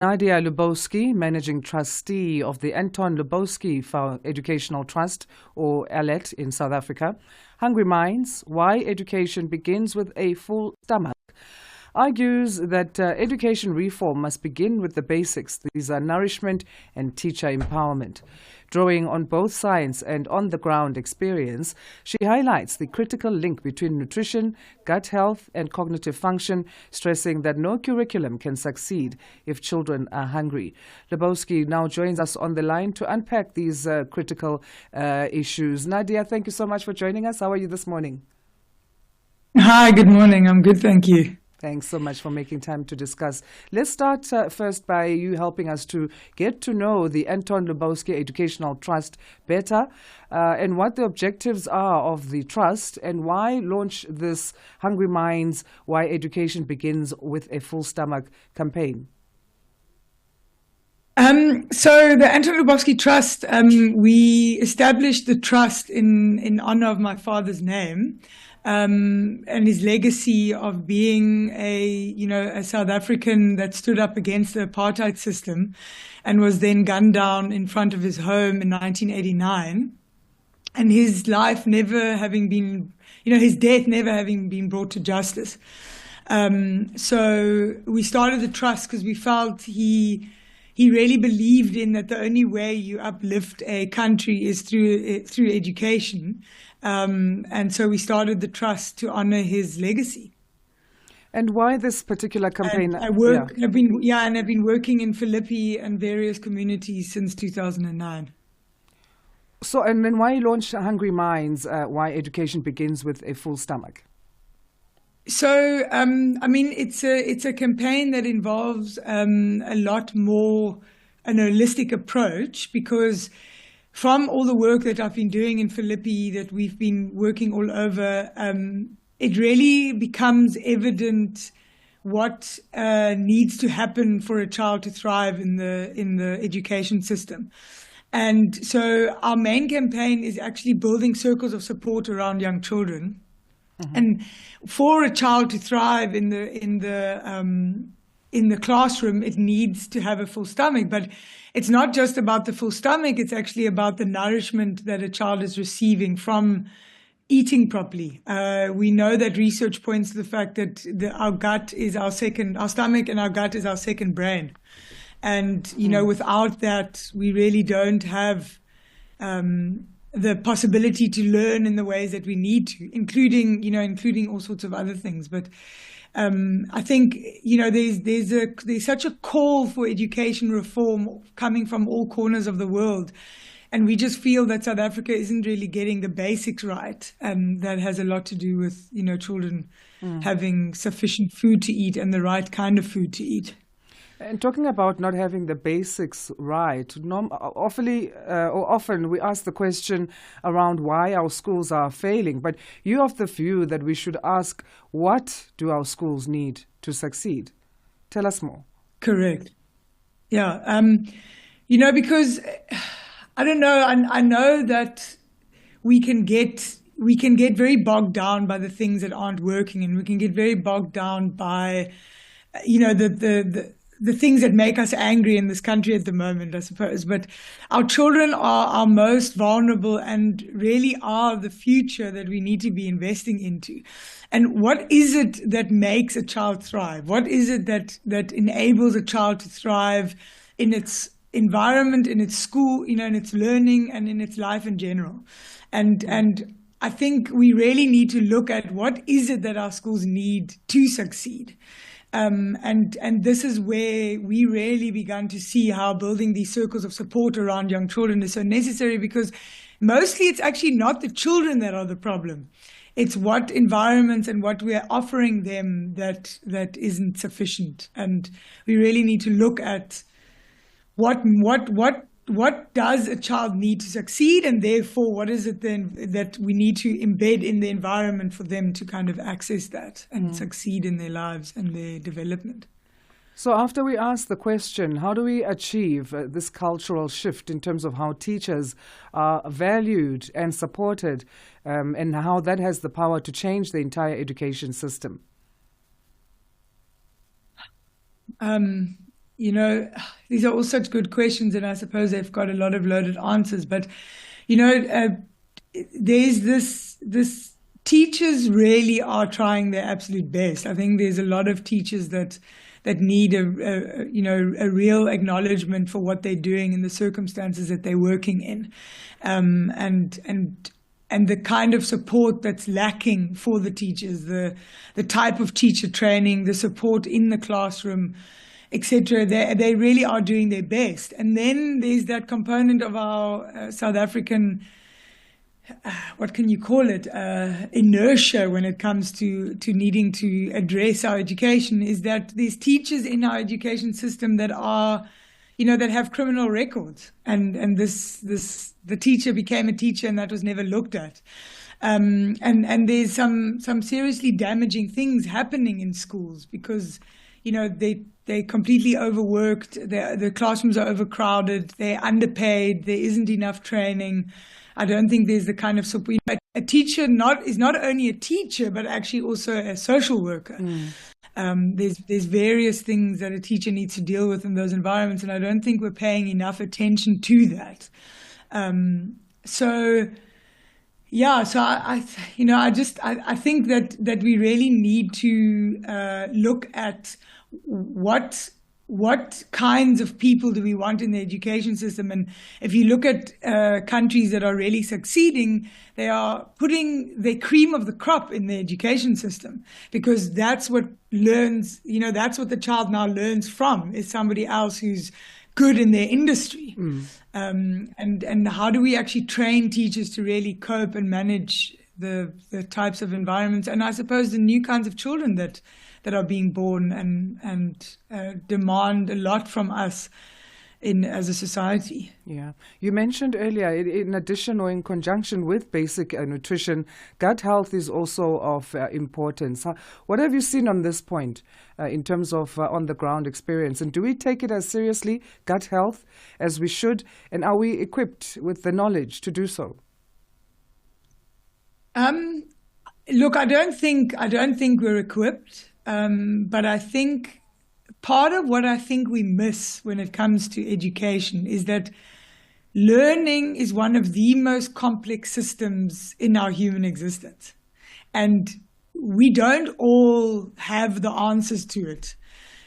Nadia Lubowski, Managing Trustee of the Anton Lubowski Educational Trust, or ALET in South Africa. Hungry Minds, Why Education Begins with a Full Stomach, argues that education reform must begin with the basics. These are nourishment and teacher empowerment. Drawing on both science and on-the-ground experience, she highlights the critical link between nutrition, gut health, and cognitive function, stressing that no curriculum can succeed if children are hungry. Lubowski now joins us on the line to unpack these critical issues. Nadia, thank you so much for joining us. How are you this morning? Hi, good morning. I'm good, thank you. Thanks so much for making time to discuss. Let's start first by you helping us to get to know the Anton Lubowski Educational Trust better and what the objectives are of the trust and why launch this Hungry Minds, Why Education Begins with a Full Stomach campaign. So the Anton Lubowski Trust, we established the trust in honor of my father's name. And his legacy of being a South African that stood up against the apartheid system and was then gunned down in front of his home in 1989, and his life never having been, his death never having been brought to justice. So we started the trust because we felt he really believed in that the only way you uplift a country is through education. And so we started the trust to honor his legacy. And why this particular campaign? I've been working in Philippi and various communities since 2009. So, and then why launch Hungry Minds, Why Education Begins with a Full Stomach? So, it's a campaign that involves a lot more an holistic approach, because from all the work that I've been doing in Philippi, that we've been working all over, it really becomes evident what needs to happen for a child to thrive in the education system. And so our main campaign is actually building circles of support around young children. Mm-hmm. And for a child to thrive in the classroom, it needs to have a full stomach. But it's not just about the full stomach, it's actually about the nourishment that a child is receiving from eating properly. We know that research points to the fact that our stomach and our gut is our second brain. And, without that, we really don't have the possibility to learn in the ways that we need to, including all sorts of other things. But I think, there's such a call for education reform coming from all corners of the world. And we just feel that South Africa isn't really getting the basics right. And that has a lot to do with, children having sufficient food to eat and the right kind of food to eat. And talking about not having the basics right, often we ask the question around why our schools are failing. But you're of the view that we should ask, what do our schools need to succeed? Tell us more. Correct. Yeah. Because I don't know. I know that we can get very bogged down by the things that aren't working, and we can get very bogged down by, the things that make us angry in this country at the moment, I suppose. But our children are our most vulnerable and really are the future that we need to be investing into. And what is it that makes a child thrive? What is it that enables a child to thrive in its environment, in its school, in its learning, and in its life in general? And I think we really need to look at what is it that our schools need to succeed. And this is where we really began to see how building these circles of support around young children is so necessary, because mostly it's actually not the children that are the problem. It's what environments and what we are offering them that isn't sufficient. And we really need to look at what does a child need to succeed, and therefore what is it then that we need to embed in the environment for them to kind of access that and succeed in their lives and their development. So after we ask the question, how do we achieve this cultural shift in terms of how teachers are valued and supported, and how that has the power to change the entire education system? these are all such good questions, and I suppose they've got a lot of loaded answers. But, there's this teachers really are trying their absolute best. I think there's a lot of teachers that need a real acknowledgement for what they're doing in the circumstances that they're working in, and the kind of support that's lacking for the teachers, the type of teacher training, the support in the classroom, etc. They really are doing their best. And then there's that component of our South African, what can you call it, inertia when it comes to needing to address our education, is that there's teachers in our education system that are, that have criminal records, and the teacher became a teacher and that was never looked at. And there's some seriously damaging things happening in schools because, they're completely overworked, the classrooms are overcrowded, they're underpaid, there isn't enough training. I don't think there's the kind of support. A teacher is not only a teacher, but actually also a social worker. There's various things that a teacher needs to deal with in those environments, and I don't think we're paying enough attention to that. So I think that we really need to look at what kinds of people do we want in the education system. And if you look at countries that are really succeeding, they are putting the cream of the crop in the education system, because that's what that's what the child now learns from, is somebody else who's good in their industry. And how do we actually train teachers to really cope and manage the types of environments, and I suppose the new kinds of children that are being born and demand a lot from us as a society. Yeah. You mentioned earlier, in addition or in conjunction with basic nutrition, gut health is also of importance. What have you seen on this point in terms of on-the-ground experience? And do we take it as seriously, gut health, as we should? And are we equipped with the knowledge to do so? Look, I don't think we're equipped. But I think part of what I think we miss when it comes to education is that learning is one of the most complex systems in our human existence. And we don't all have the answers to it.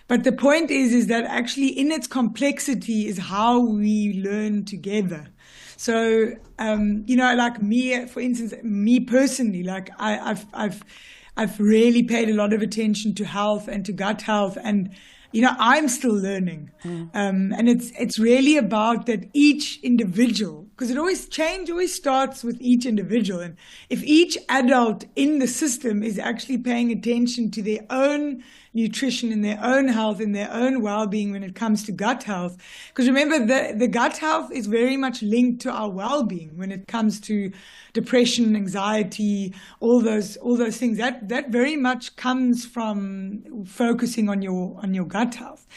But the point is that actually in its complexity is how we learn together. So, like me, for instance, me personally, like I've really paid a lot of attention to health and to gut health, and I'm still learning. And it's really about that each individual, because change always starts with each individual. And if each adult in the system is actually paying attention to their own nutrition and their own health and their own well-being when it comes to gut health, because remember the gut health is very much linked to our well-being when it comes to depression, anxiety, all those things. That very much comes from focusing on your gut health.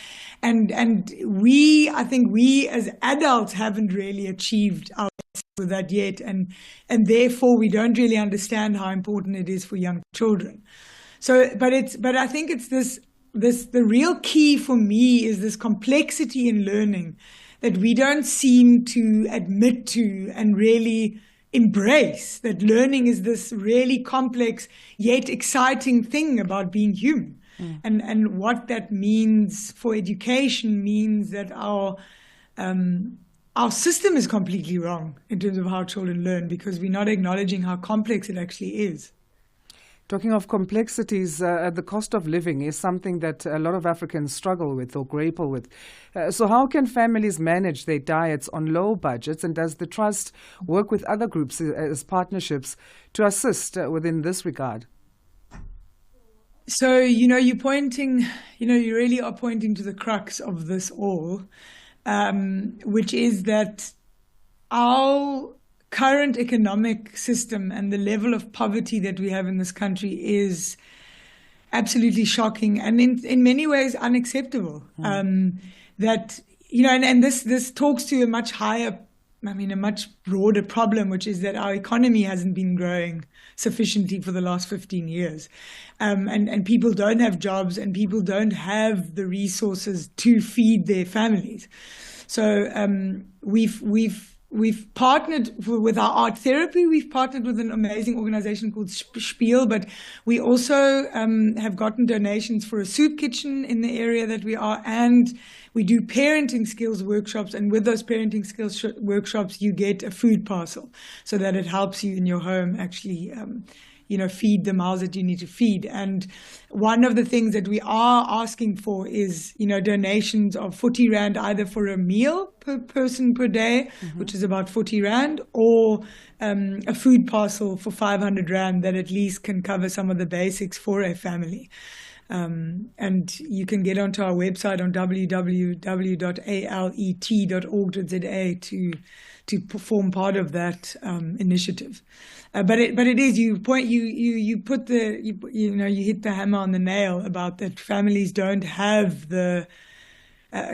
And I think we as adults haven't really achieved our best with that yet, and therefore we don't really understand how important it is for young children. So, but I think it's the real key for me is this complexity in learning that we don't seem to admit to and really embrace, that learning is this really complex yet exciting thing about being human. And what that means for education means that our system is completely wrong in terms of how children learn, because we're not acknowledging how complex it actually is. Talking of complexities, the cost of living is something that a lot of Africans struggle with or grapple with. So how can families manage their diets on low budgets, and does the Trust work with other groups as partnerships to assist within this regard? So, you really are pointing to the crux of this all, which is that our current economic system and the level of poverty that we have in this country is absolutely shocking and in many ways unacceptable. That, and this talks to a much higher a much broader problem, which is that our economy hasn't been growing sufficiently for the last 15 years. And people don't have jobs, and people don't have the resources to feed their families. So we've partnered with our art therapy. We've partnered with an amazing organization called Spiel, but we also have gotten donations for a soup kitchen in the area that we are, and we do parenting skills workshops. And with those parenting skills workshops, you get a food parcel so that it helps you in your home actually feed the mouths that you need to feed. And one of the things that we are asking for is, donations of 40 Rand, either for a meal per person per day, which is about 40 Rand, or a food parcel for 500 Rand that at least can cover some of the basics for a family. And you can get onto our website on www.alet.org.za to form part of that initiative. But it is, you hit the hammer on the nail about that families don't have the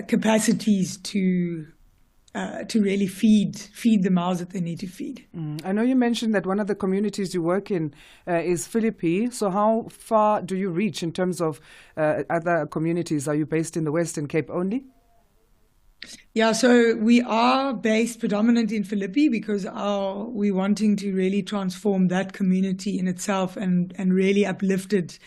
capacities to really feed the mouths that they need to feed. I know you mentioned that one of the communities you work in is Philippi. So how far do you reach in terms of other communities? Are you based in the Western Cape only? Yeah, so we are based predominantly in Philippi because we're wanting to really transform that community in itself and really uplift it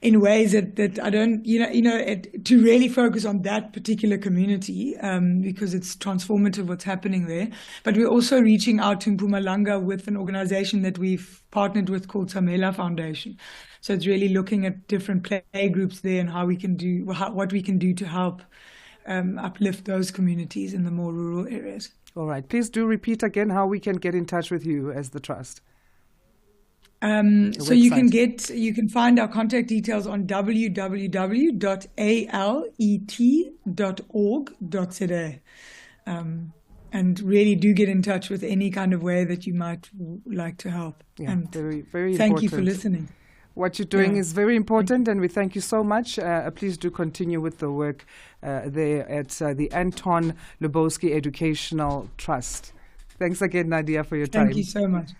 in ways that I don't, to really focus on that particular community because it's transformative what's happening there. But we're also reaching out to Mpumalanga with an organization that we've partnered with called Samela Foundation. So it's really looking at different play groups there and what we can do to help uplift those communities in the more rural areas. All right. Please do repeat again how we can get in touch with you as the Trust. So you can find our contact details on www.alet.org.za. And really do get in touch with any kind of way that you might like to help. Yeah, and very, very thank important. you for listening. What you're doing is very important, and we thank you so much. Please do continue with the work there at the Anton Lubowski Educational Trust. Thanks again, Nadia, for your time. Thank you so much.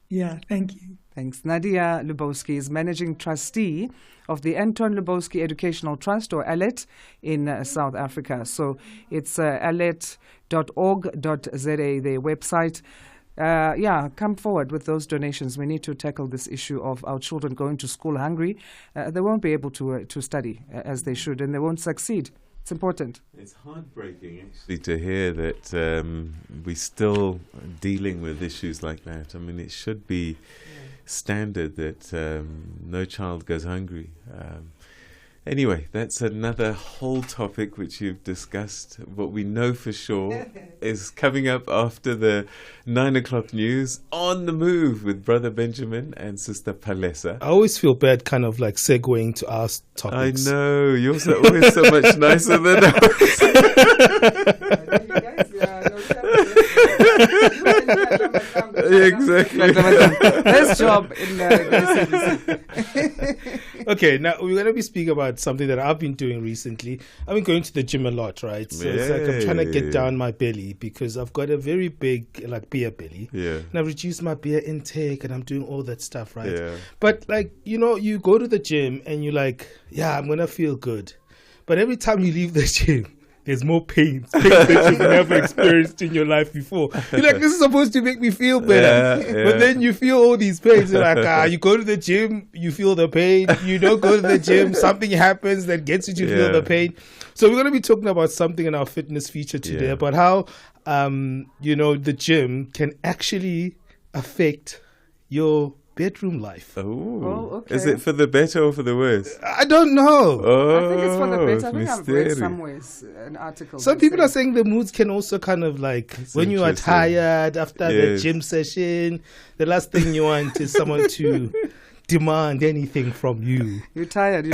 Yeah, thank you. Thanks. Nadia Lubowski is Managing Trustee of the Anton Lubowski Educational Trust, or ALET, in South Africa. So it's alet.org.za, their website. Come forward with those donations. We need to tackle this issue of our children going to school hungry. They won't be able to study as they should, and they won't succeed. It's important. It's heartbreaking, actually, to hear that we're still dealing with issues like that. I mean, it should be standard that no child goes hungry. Anyway, that's another whole topic which you've discussed. What we know for sure is coming up after the 9 o'clock news, On the Move with Brother Benjamin and Sister Palesa. I always feel bad kind of like segueing to our topics. I know, you're always so much nicer than us. Exactly. Best job in Okay, now we're going to be speaking about something that I've been doing recently. I've been going to the gym a lot, right? So it's like I'm trying to get down my belly because I've got a very big beer belly. Yeah. And I've reduced my beer intake and I'm doing all that stuff, right? Yeah. But you go to the gym and you're like, yeah, I'm going to feel good. But every time you leave the gym, there's more pain that you've never experienced in your life before. You're like, this is supposed to make me feel better. Yeah. But then you feel all these pains. You're like, you go to the gym, you feel the pain. You don't go to the gym, something happens that gets you to feel the pain. So we're going to be talking about something in our fitness feature today, about how, the gym can actually affect your bedroom life. Oh, okay. Is it for the better or for the worse? I don't know. Oh, I think it's for the better. I think I've read mysterious. somewhere an article. Some people are saying the moods can also kind of when you are tired after the gym session, the last thing you want is someone to demand anything from you. You're tired.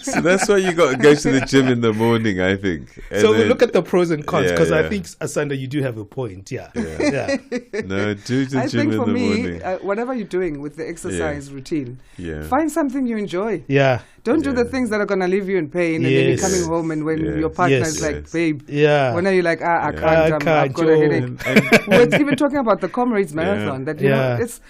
So that's why you got to go to the gym in the morning, I think. So we'll look at the pros and cons, because I think, Asanda, you do have a point. Yeah. No, do the I gym think in for the me, morning. whatever you're doing with the exercise routine, Yeah. find something you enjoy. Yeah. Don't do the things that are going to leave you in pain, and then you're coming home, and when your partner is like, babe, when are you like, I can't, I've got a headache. We're even talking about the Comrades Marathon, that, you know, it's...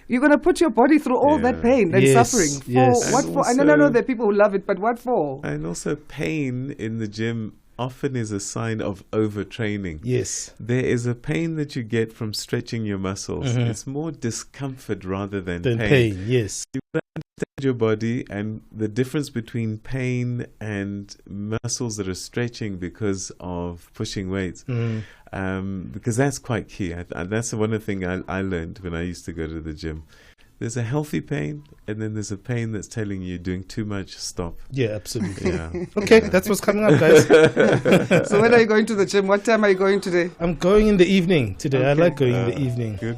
You're going to put your body through all that pain and suffering. For what for? And I know there are people who love it, but what for? And also pain in the gym often is a sign of overtraining. Yes. There is a pain that you get from stretching your muscles. It's more discomfort rather than pain. Yes. You understand your body and the difference between pain and muscles that are stretching because of pushing weights. Because that's quite key. That's one of the things I learned when I used to go to the gym. There's a healthy pain, and then there's a pain that's telling you doing too much, stop. Yeah, absolutely. Okay, that's what's coming up, guys. So when are you going to the gym? What time are you going today? I'm going in the evening today. Okay. I like going in the evening. Good.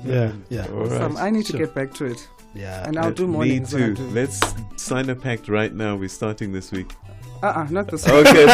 Yeah. Awesome. Right. I need to get back to it. Yeah. And I'll do mornings. Me too. Let's sign a pact right now. We're starting this week. Not this week. Okay,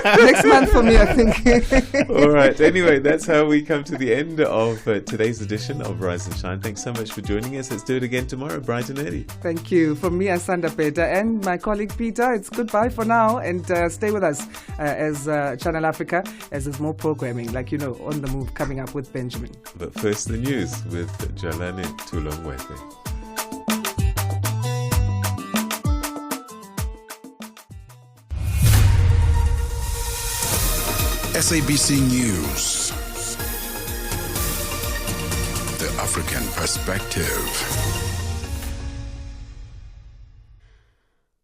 next month for me, I think. All right. Anyway, that's how we come to the end of today's edition of Rise and Shine. Thanks so much for joining us. Let's do it again tomorrow, bright and early. Thank you. From me, Asanda Beda, and my colleague Peter, it's goodbye for now. And stay with us as Channel Africa, as there's more programming, like, you know, On the Move coming up with Benjamin. But first, the news with Jalane Tulongwete. SABC News, the African perspective.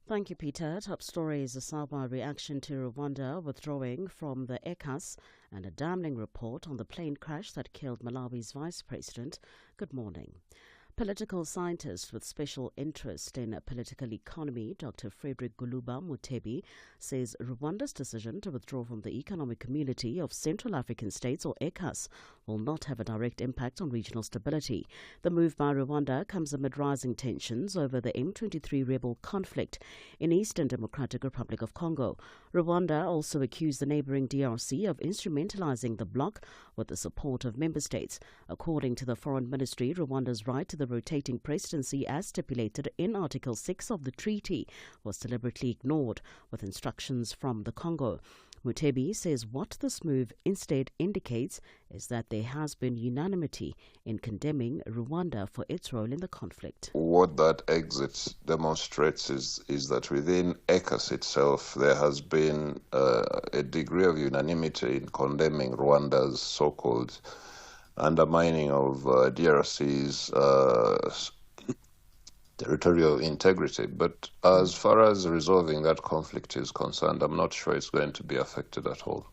Thank you, Peter. Top story is a Sabah reaction to Rwanda withdrawing from the ECAS and a damning report on the plane crash that killed Malawi's vice president. Good morning. Political scientist with special interest in political economy, Dr. Frederick Guluba Mutebi, says Rwanda's decision to withdraw from the Economic Community of Central African States, or ECAS, will not have a direct impact on regional stability. The move by Rwanda comes amid rising tensions over the M23 rebel conflict in Eastern Democratic Republic of Congo. Rwanda also accused the neighboring DRC of instrumentalizing the bloc with the support of member states. According to the Foreign Ministry, Rwanda's right to the rotating presidency as stipulated in Article 6 of the treaty was deliberately ignored, with instructions from the Congo. Mutebi says what this move instead indicates is that there has been unanimity in condemning Rwanda for its role in the conflict. What that exit demonstrates is that within ECAS itself there has been a degree of unanimity in condemning Rwanda's so-called undermining of DRC's territorial integrity. But as far as resolving that conflict is concerned, I'm not sure it's going to be affected at all.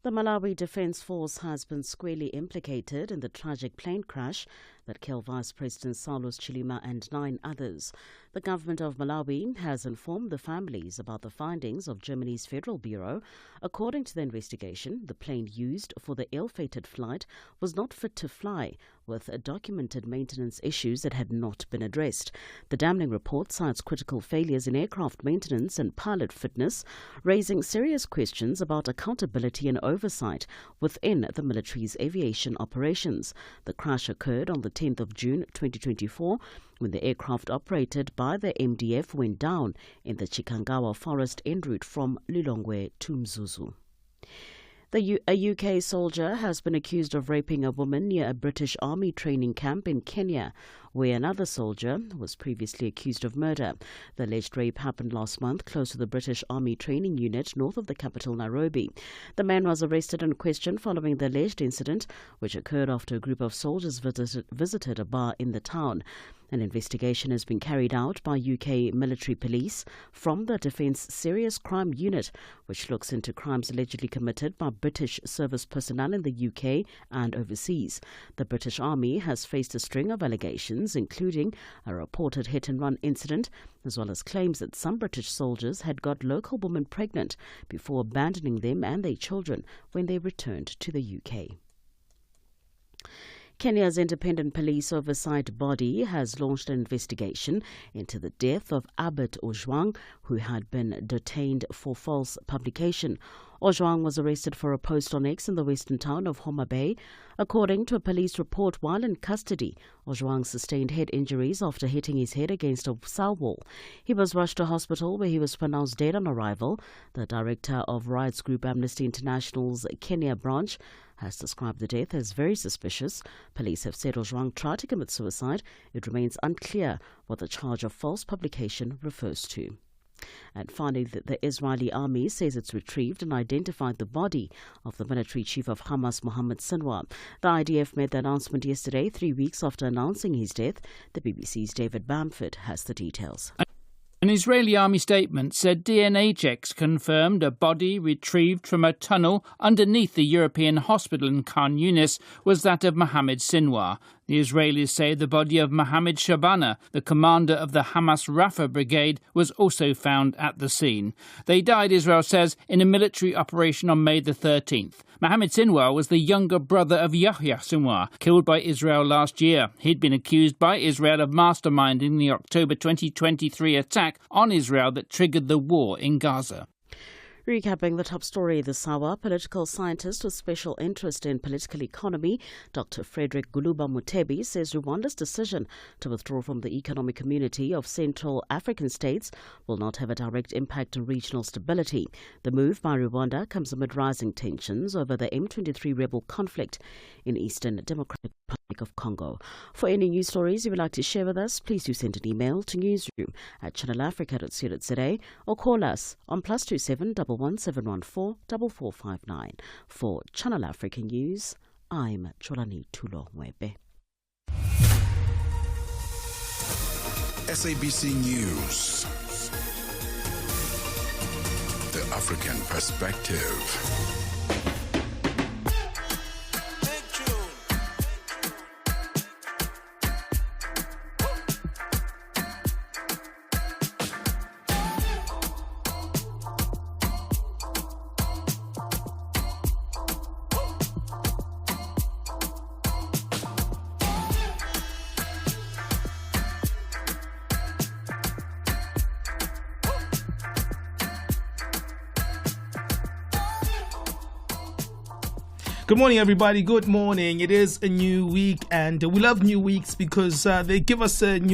The Malawi Defence Force has been squarely implicated in the tragic plane crash that killed Vice President Salus Chilima and 9 others. The government of Malawi has informed the families about the findings of Germany's Federal Bureau. According to the investigation, the plane used for the ill-fated flight was not fit to fly, with documented maintenance issues that had not been addressed. The damning report cites critical failures in aircraft maintenance and pilot fitness, raising serious questions about accountability and oversight within the military's aviation operations. The crash occurred on the 10th of June 2024 when the aircraft operated by the MDF went down in the Chikangawa forest en route from Lilongwe to Mzuzu. A UK soldier has been accused of raping a woman near a British Army training camp in Kenya, where another soldier was previously accused of murder. The alleged rape happened last month close to the British Army training unit north of the capital, Nairobi. The man was arrested and questioned following the alleged incident, which occurred after a group of soldiers visited a bar in the town. An investigation has been carried out by UK military police from the Defence Serious Crime Unit, which looks into crimes allegedly committed by British service personnel in the UK and overseas. The British Army has faced a string of allegations, including a reported hit-and-run incident, as well as claims that some British soldiers had got local women pregnant before abandoning them and their children when they returned to the UK. Kenya's Independent Police Oversight Body has launched an investigation into the death of Albert Ojwang, who had been detained for false publication. Ojwang was arrested for a post on X in the western town of Homa Bay. According to a police report, while in custody, Ojwang sustained head injuries after hitting his head against a cell wall. He was rushed to hospital where he was pronounced dead on arrival. The director of rights group Amnesty International's Kenya branch has described the death as very suspicious. Police have said Ojwang tried to commit suicide. It remains unclear what the charge of false publication refers to. And finally, the Israeli army says it's retrieved and identified the body of the military chief of Hamas, Mohammed Sinwar. The IDF made the announcement yesterday, 3 weeks after announcing his death. The BBC's David Bamford has the details. An Israeli army statement said DNA checks confirmed a body retrieved from a tunnel underneath the European hospital in Khan Yunis was that of Mohammed Sinwar. The Israelis say the body of Mohammed Shabana, the commander of the Hamas Rafah brigade, was also found at the scene. They died, Israel says, in a military operation on May the 13th. Mohammed Sinwar was the younger brother of Yahya Sinwar, killed by Israel last year. He'd been accused by Israel of masterminding the October 2023 attack on Israel that triggered the war in Gaza. Recapping the top story this hour, political scientist with special interest in political economy, Dr. Frederick Guluba Mutebi, says Rwanda's decision to withdraw from the economic community of Central African states will not have a direct impact on regional stability. The move by Rwanda comes amid rising tensions over the M23 rebel conflict in Eastern Democratic Republic of Congo. For any news stories you would like to share with us, please do send an email to newsroom@channelafrica.co.za or call us on +27 11714 4459. For Channel Africa News, I'm Cholani Tulo-Mwebe. SABC News. The African Perspective. Good morning, everybody. Good morning. It is a new week, and we love new weeks because they give us a new